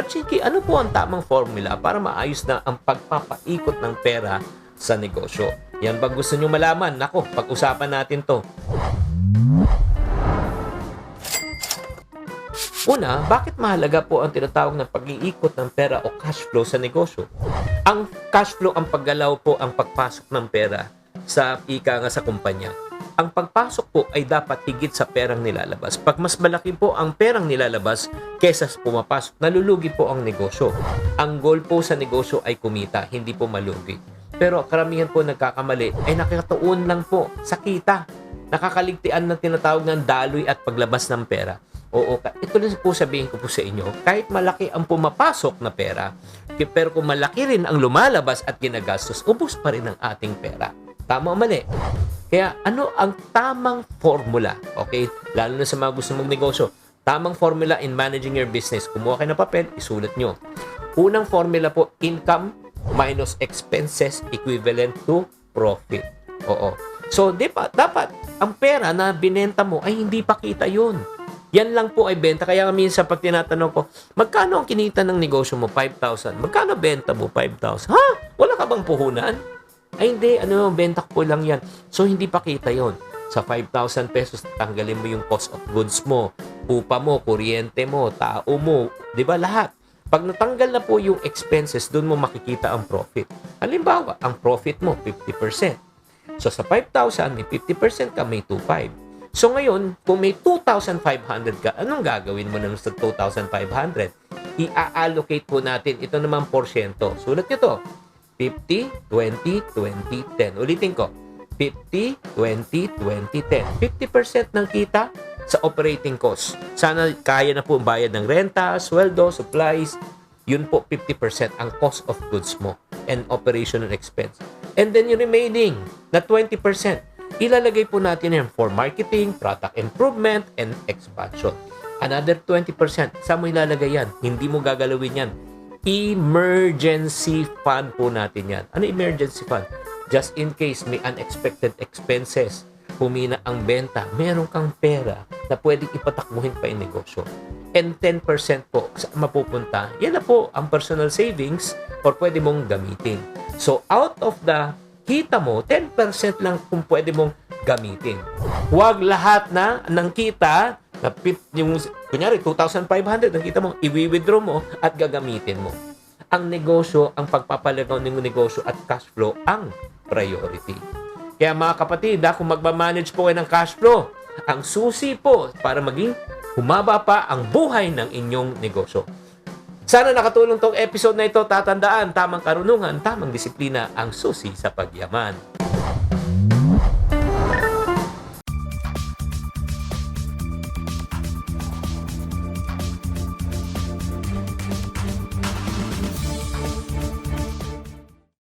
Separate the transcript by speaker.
Speaker 1: Sir Chinky, ano po ang tamang formula para maayos na ang pagpapaikot ng pera sa negosyo? Yan ba gusto nyo malaman? Nako, pag-usapan natin to. Una, bakit mahalaga po ang tinatawag na pag-iikot ng pera o cash flow sa negosyo? Ang cash flow, ang paggalaw po, ang pagpasok ng pera sa ika nga sa kumpanya. Ang pagpasok po ay dapat higit sa perang nilalabas. Pag mas malaki po ang perang nilalabas kesa sa pumapasok, nalulugi po ang negosyo. Ang goal po sa negosyo ay kumita, hindi po malugi. Pero karamihan po nagkakamali ay nakakatuon lang po sa kita. Nakakaligtian ng tinatawag ng daloy at paglabas ng pera. Oo, ito lang po sabihin ko po sa inyo, kahit malaki ang pumapasok na pera, pero kung malaki rin ang lumalabas at ginagastos, ubos pa rin ang ating pera. Tama o mali? Kaya ano ang tamang formula? Okay? Lalo na sa mga gusto mong negosyo. Tamang formula in managing your business. Kumuha kayo ng papel, isulat nyo. Unang formula po, income minus expenses equivalent to profit. Oo. So, dapat ang pera na binenta mo ay hindi pa kita yun. Yan lang po ay benta. Kaya minsan pag tinatanong ko, magkano ang kinita ng negosyo mo? 5,000. Magkano benta mo? 5,000. Ha? Wala ka bang puhunan? Ay hindi, benta ko po lang yan. So, hindi pa kita yon. Sa 5,000 pesos, tanggalin mo yung cost of goods mo, upa mo, kuryente mo, tao mo, di ba lahat? Pag natanggal na po yung expenses, doon mo makikita ang profit. Halimbawa, ang profit mo, 50%. So, sa 5,000, may 50% ka, may 2,500. So, ngayon, kung may 2,500 ka, anong gagawin mo naman sa 2,500? I-allocate po natin ito naman porsyento. Sulat nyo to. 50, 20, 20, 10. Ulitin ko. 50, 20, 20, 10. 50% ng kita sa operating cost. Sana kaya na po bayad ng renta, sweldo, supplies. Yun po, 50% ang cost of goods mo and operational expense. And then yung remaining na 20%, ilalagay po natin yan for marketing, product improvement, and expansion. Another 20%, saan mo ilalagay yan? Hindi mo gagalawin yan. Emergency fund po natin yan. Ano emergency fund? Just in case may unexpected expenses, humina ang benta, meron kang pera na pwedeng ipatakbuhin pa yung negosyo. And 10% po sa mapupunta, yan na po ang personal savings or pwede mong gamitin. So, out of the kita mo, 10% lang kung pwede mong gamitin. Huwag lahat na ng kita, yung kunyari 2,500 ang kita mo, i-withdraw mo at gagamitin mo. Ang negosyo, ang pagpapalagaw ng negosyo at cash flow ang priority. Kaya mga kapatid, kung magmamanage po kayo ng cash flow, ang susi po para maging humaba pa ang buhay ng inyong negosyo. Sana nakatulong tong episode na ito. Tatandaan, tamang karunungan, tamang disiplina ang susi sa pagyaman.